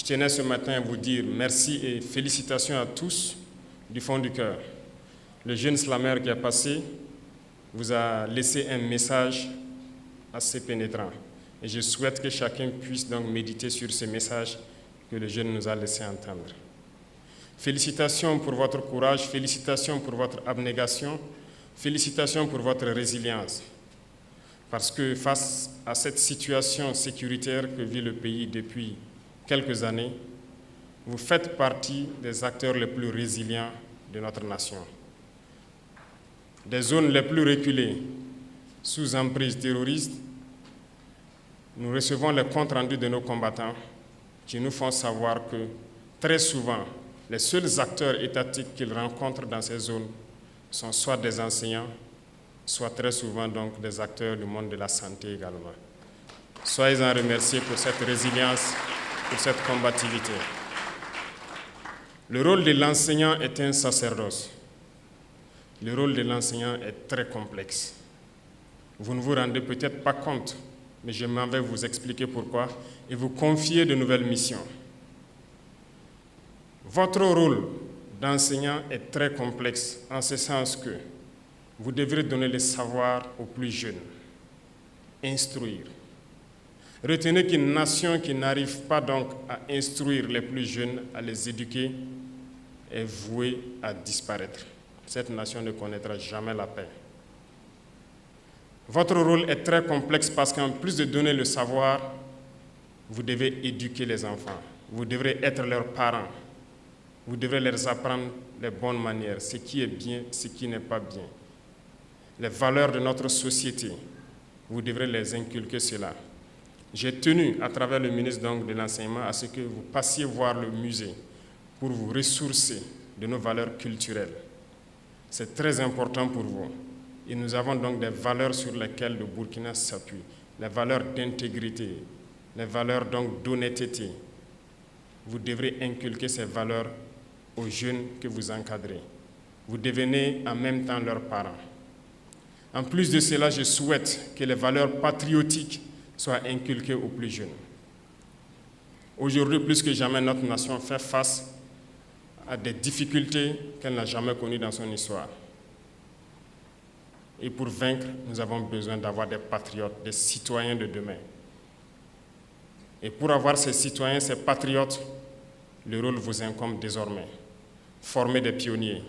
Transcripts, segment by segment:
tenais ce matin à vous dire merci et félicitations à tous du fond du cœur. Le jeune slammer qui a passé vous a laissé un message assez pénétrant. Et je souhaite que chacun puisse donc méditer sur ce message que le jeune nous a laissé entendre. Félicitations pour votre courage, félicitations pour votre abnégation, félicitations pour votre résilience. Parce que face à cette situation sécuritaire que vit le pays depuis quelques années, vous faites partie des acteurs les plus résilients de notre nation. Des zones les plus reculées, sous emprise terroriste, nous recevons les comptes rendus de nos combattants qui nous font savoir que très souvent, les seuls acteurs étatiques qu'ils rencontrent dans ces zones sont soit des enseignants, soit très souvent donc des acteurs du monde de la santé également. Soyez-en remerciés pour cette résilience, pour cette combativité. Le rôle de l'enseignant est un sacerdoce. Le rôle de l'enseignant est très complexe. Vous ne vous rendez peut-être pas compte, mais je m'en vais vous expliquer pourquoi et vous confier de nouvelles missions. Votre rôle d'enseignant est très complexe en ce sens que vous devrez donner le savoir aux plus jeunes, instruire. Retenez qu'une nation qui n'arrive pas donc à instruire les plus jeunes, à les éduquer, est vouée à disparaître. Cette nation ne connaîtra jamais la paix. Votre rôle est très complexe parce qu'en plus de donner le savoir, vous devez éduquer les enfants. Vous devrez être leurs parents. Vous devrez leur apprendre les bonnes manières, ce qui est bien, ce qui n'est pas bien. Les valeurs de notre société, vous devrez les inculquer cela. J'ai tenu, à travers le ministre donc, de l'Enseignement, à ce que vous passiez voir le musée pour vous ressourcer de nos valeurs culturelles. C'est très important pour vous. Et nous avons donc des valeurs sur lesquelles le Burkina s'appuie, les valeurs d'intégrité, les valeurs donc d'honnêteté. Vous devrez inculquer ces valeurs aux jeunes que vous encadrez. Vous devenez en même temps leurs parents. En plus de cela, je souhaite que les valeurs patriotiques soient inculquées aux plus jeunes. Aujourd'hui, plus que jamais, notre nation fait face à des difficultés qu'elle n'a jamais connues dans son histoire. Et pour vaincre, nous avons besoin d'avoir des patriotes, des citoyens de demain. Et pour avoir ces citoyens, ces patriotes, le rôle vous incombe désormais. Formez des pionniers.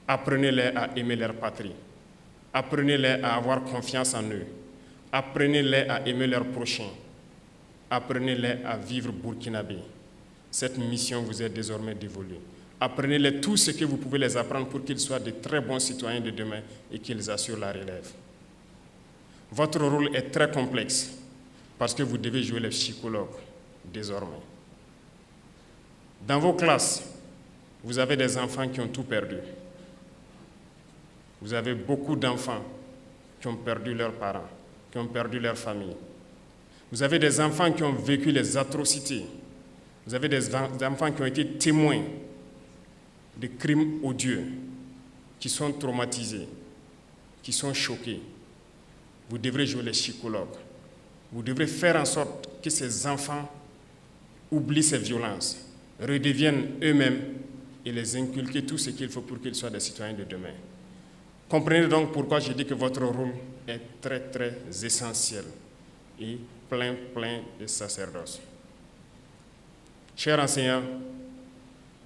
Apprenez-les à aimer leur patrie. Apprenez-les à avoir confiance en eux. Apprenez-les à aimer leurs prochains. Apprenez-les à vivre burkinabé. Cette mission vous est désormais dévolue. Apprenez-les tout ce que vous pouvez les apprendre pour qu'ils soient de très bons citoyens de demain et qu'ils assurent la relève. Votre rôle est très complexe parce que vous devez jouer les psychologues désormais. Dans vos classes, vous avez des enfants qui ont tout perdu. Vous avez beaucoup d'enfants qui ont perdu leurs parents, qui ont perdu leur famille. Vous avez des enfants qui ont vécu les atrocités. Vous avez des enfants qui ont été témoins de crimes odieux, qui sont traumatisés, qui sont choqués. Vous devrez jouer les psychologues. Vous devrez faire en sorte que ces enfants oublient ces violences, redeviennent eux-mêmes et les inculquer tout ce qu'il faut pour qu'ils soient des citoyens de demain. Comprenez donc pourquoi je dis que votre rôle est très, très essentiel et plein de sacerdoce. Chers enseignants,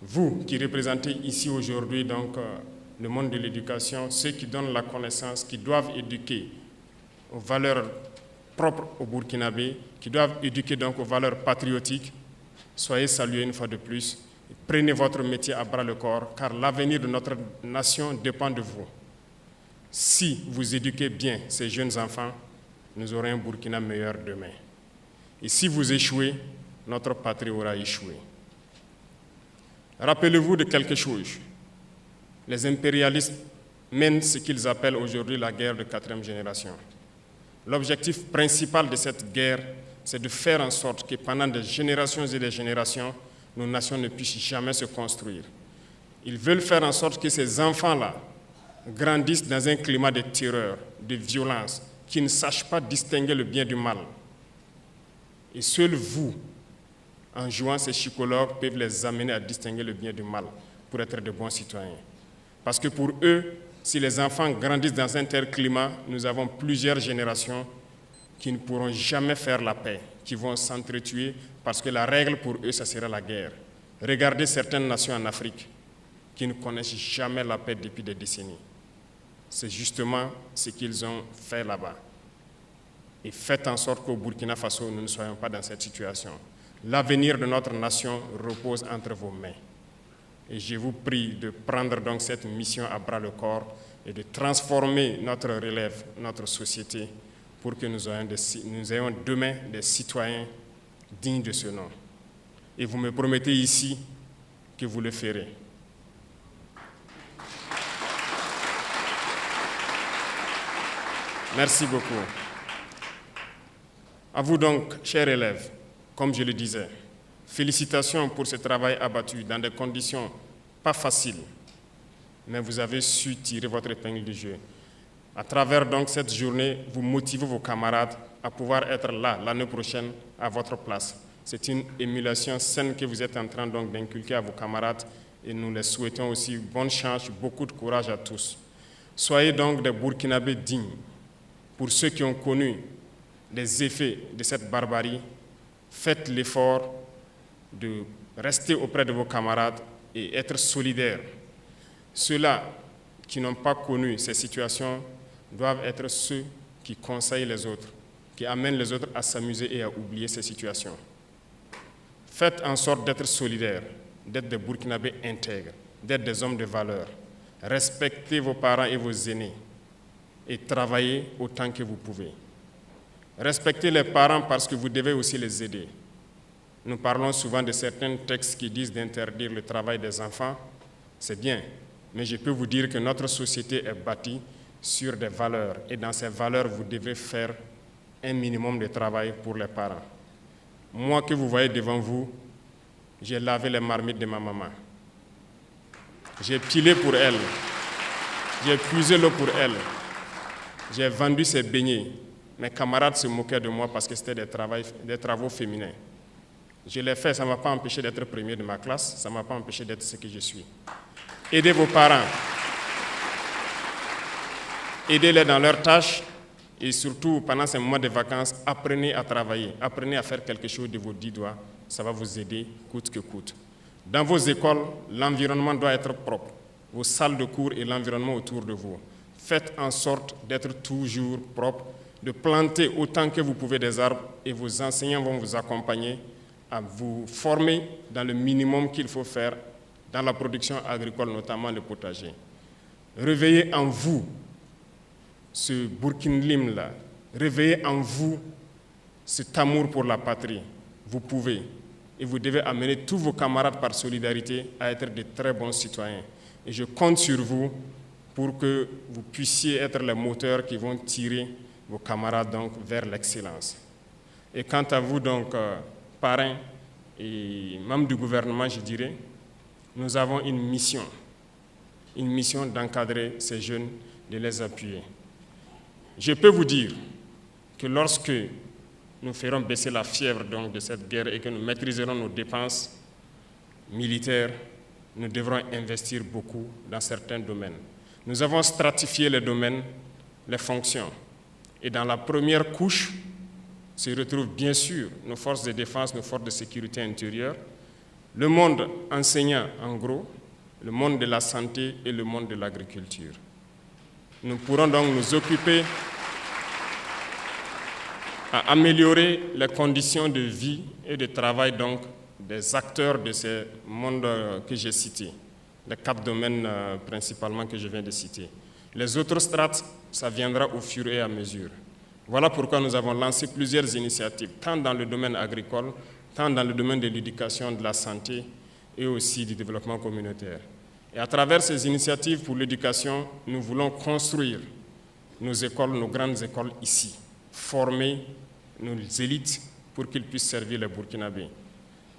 vous qui représentez ici aujourd'hui donc le monde de l'éducation, ceux qui donnent la connaissance, qui doivent éduquer aux valeurs propres au Burkinabé, qui doivent éduquer donc aux valeurs patriotiques, soyez salués une fois de plus. Prenez votre métier à bras le corps, car l'avenir de notre nation dépend de vous. Si vous éduquez bien ces jeunes enfants, nous aurons un Burkina meilleur demain. Et si vous échouez, notre patrie aura échoué. Rappelez-vous de quelque chose. Les impérialistes mènent ce qu'ils appellent aujourd'hui la guerre de 4e génération. L'objectif principal de cette guerre, c'est de faire en sorte que pendant des générations et des générations, nos nations ne puissent jamais se construire. Ils veulent faire en sorte que ces enfants-là grandissent dans un climat de terreur, de violence, qui ne sachent pas distinguer le bien du mal. Et seul vous, En jouant, ces psychologues peuvent les amener à distinguer le bien du mal pour être de bons citoyens. Parce que pour eux, si les enfants grandissent dans un tel climat, nous avons plusieurs générations qui ne pourront jamais faire la paix, qui vont s'entretuer parce que la règle pour eux, ça sera la guerre. Regardez certaines nations en Afrique qui ne connaissent jamais la paix depuis des décennies. C'est justement ce qu'ils ont fait là-bas. Et faites en sorte qu'au Burkina Faso, nous ne soyons pas dans cette situation. L'avenir de notre nation repose entre vos mains. Et je vous prie de prendre donc cette mission à bras le corps et de transformer notre relève, notre société, pour que nous ayons demain des citoyens dignes de ce nom. Et vous me promettez ici que vous le ferez. Merci beaucoup. À vous donc, chers élèves, comme je le disais, félicitations pour ce travail abattu dans des conditions pas faciles, mais vous avez su tirer votre épingle du jeu. À travers donc cette journée, vous motivez vos camarades à pouvoir être là l'année prochaine à votre place. C'est une émulation saine que vous êtes en train donc d'inculquer à vos camarades et nous les souhaitons aussi bonne chance, beaucoup de courage à tous. Soyez donc des Burkinabés dignes. Pour ceux qui ont connu les effets de cette barbarie, faites l'effort de rester auprès de vos camarades et être solidaires. Ceux-là qui n'ont pas connu ces situations doivent être ceux qui conseillent les autres, qui amènent les autres à s'amuser et à oublier ces situations. Faites en sorte d'être solidaires, d'être des Burkinabés intègres, d'être des hommes de valeur. Respectez vos parents et vos aînés et travaillez autant que vous pouvez. Respectez les parents parce que vous devez aussi les aider. Nous parlons souvent de certains textes qui disent d'interdire le travail des enfants. C'est bien, mais je peux vous dire que notre société est bâtie sur des valeurs. Et dans ces valeurs, vous devez faire un minimum de travail pour les parents. Moi que vous voyez devant vous, j'ai lavé les marmites de ma maman. J'ai pilé pour elle. J'ai puisé l'eau pour elle. J'ai vendu ses beignets. Mes camarades se moquaient de moi parce que c'était des travaux féminins. Je l'ai fait, ça ne m'a pas empêché d'être premier de ma classe, ça ne m'a pas empêché d'être ce que je suis. Aidez vos parents. Aidez-les dans leurs tâches et surtout, pendant ces mois de vacances, apprenez à travailler, apprenez à faire quelque chose de vos 10 doigts, ça va vous aider coûte que coûte. Dans vos écoles, l'environnement doit être propre, vos salles de cours et l'environnement autour de vous. Faites en sorte d'être toujours propre, de planter autant que vous pouvez des arbres et vos enseignants vont vous accompagner à vous former dans le minimum qu'il faut faire dans la production agricole, notamment le potager. Réveillez en vous ce Burkinlim-là, réveillez en vous cet amour pour la patrie. Vous pouvez et vous devez amener tous vos camarades par solidarité à être de très bons citoyens. Et je compte sur vous pour que vous puissiez être les moteurs qui vont tirer vos camarades donc vers l'excellence. Et quant à vous donc, parrains et membres du gouvernement, je dirais, nous avons une mission d'encadrer ces jeunes, de les appuyer. Je peux vous dire que lorsque nous ferons baisser la fièvre donc, de cette guerre et que nous maîtriserons nos dépenses militaires, nous devrons investir beaucoup dans certains domaines. Nous avons stratifié les domaines, les fonctions. Et dans la première couche se retrouvent bien sûr nos forces de défense, nos forces de sécurité intérieure, le monde enseignant en gros, le monde de la santé et le monde de l'agriculture. Nous pourrons donc nous occuper à améliorer les conditions de vie et de travail donc, des acteurs de ces mondes que j'ai cités, les 4 domaines principalement que je viens de citer. Les autres strates, ça viendra au fur et à mesure. Voilà pourquoi nous avons lancé plusieurs initiatives, tant dans le domaine agricole, tant dans le domaine de l'éducation, de la santé et aussi du développement communautaire. Et à travers ces initiatives pour l'éducation, nous voulons construire nos écoles, nos grandes écoles ici, former nos élites pour qu'ils puissent servir les Burkinabés.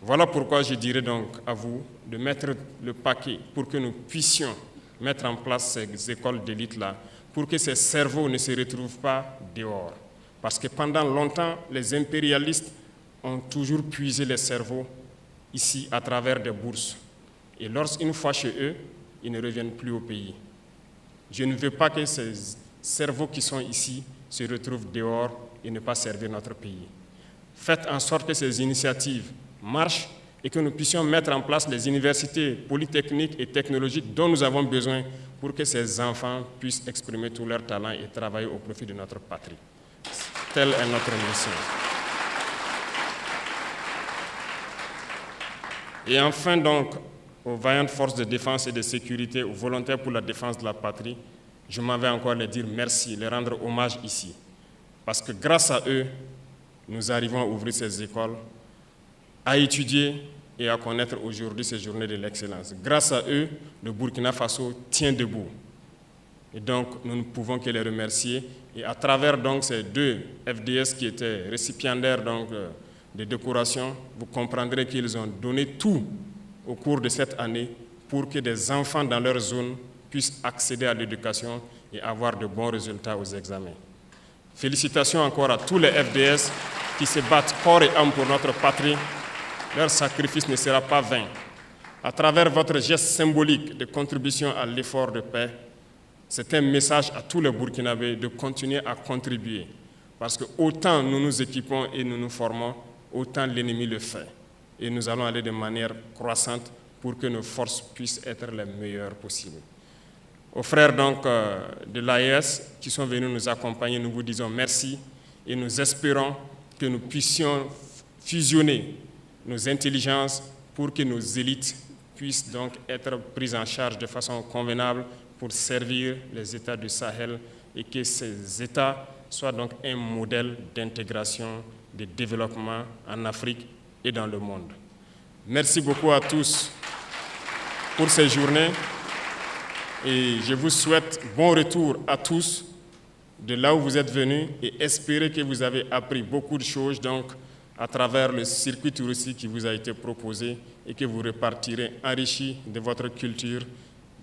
Voilà pourquoi je dirais donc à vous de mettre le paquet pour que nous puissions mettre en place ces écoles d'élite-là, pour que ces cerveaux ne se retrouvent pas dehors. Parce que pendant longtemps, les impérialistes ont toujours puisé les cerveaux ici à travers des bourses. Et lorsqu'une fois chez eux, ils ne reviennent plus au pays. Je ne veux pas que ces cerveaux qui sont ici se retrouvent dehors et ne pas servir notre pays. Faites en sorte que ces initiatives marchent et que nous puissions mettre en place les universités polytechniques et technologiques dont nous avons besoin pour que ces enfants puissent exprimer tout leur talent et travailler au profit de notre patrie. Telle est notre mission. Et enfin donc, aux vaillantes forces de défense et de sécurité, aux volontaires pour la défense de la patrie, je m'en vais encore les dire merci, les rendre hommage ici. Parce que grâce à eux, nous arrivons à ouvrir ces écoles, à étudier et à connaître aujourd'hui ces journées de l'excellence. Grâce à eux, le Burkina Faso tient debout. Et donc, nous ne pouvons que les remercier. Et à travers donc, ces deux FDS qui étaient récipiendaires donc, de décorations, vous comprendrez qu'ils ont donné tout au cours de cette année pour que des enfants dans leur zone puissent accéder à l'éducation et avoir de bons résultats aux examens. Félicitations encore à tous les FDS qui se battent corps et âme pour notre patrie. Leur sacrifice ne sera pas vain. À travers votre geste symbolique de contribution à l'effort de paix, c'est un message à tous les Burkinabés de continuer à contribuer. Parce que autant nous nous équipons et nous nous formons, autant l'ennemi le fait. Et nous allons aller de manière croissante pour que nos forces puissent être les meilleures possibles. Aux frères donc de l'AES qui sont venus nous accompagner, nous vous disons merci et nous espérons que nous puissions fusionner nos intelligences pour que nos élites puissent donc être prises en charge de façon convenable pour servir les États du Sahel et que ces États soient donc un modèle d'intégration, de développement en Afrique et dans le monde. Merci beaucoup à tous pour ces journées et je vous souhaite bon retour à tous de là où vous êtes venus et espérez que vous avez appris beaucoup de choses donc, à travers le circuit touristique qui vous a été proposé et que vous repartirez enrichi de votre culture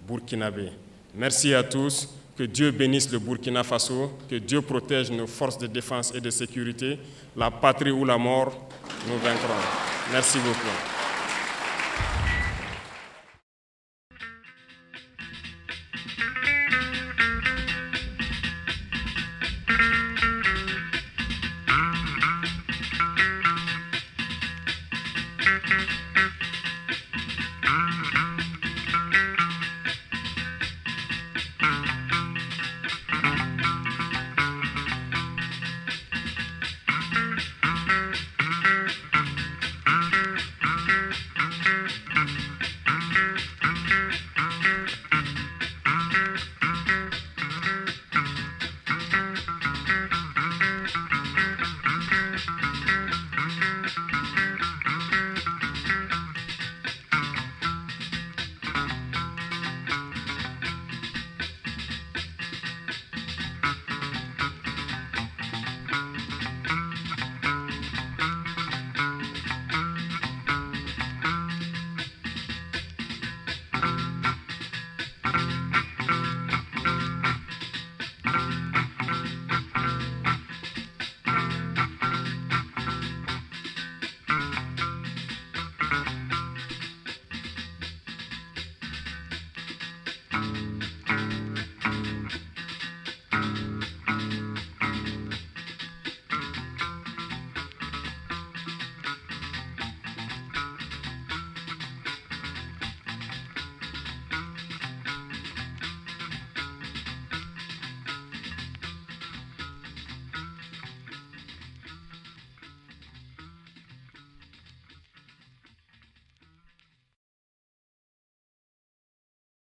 burkinabé. Merci à tous, que Dieu bénisse le Burkina Faso, que Dieu protège nos forces de défense et de sécurité, la patrie ou la mort, nous vaincrons. Merci beaucoup.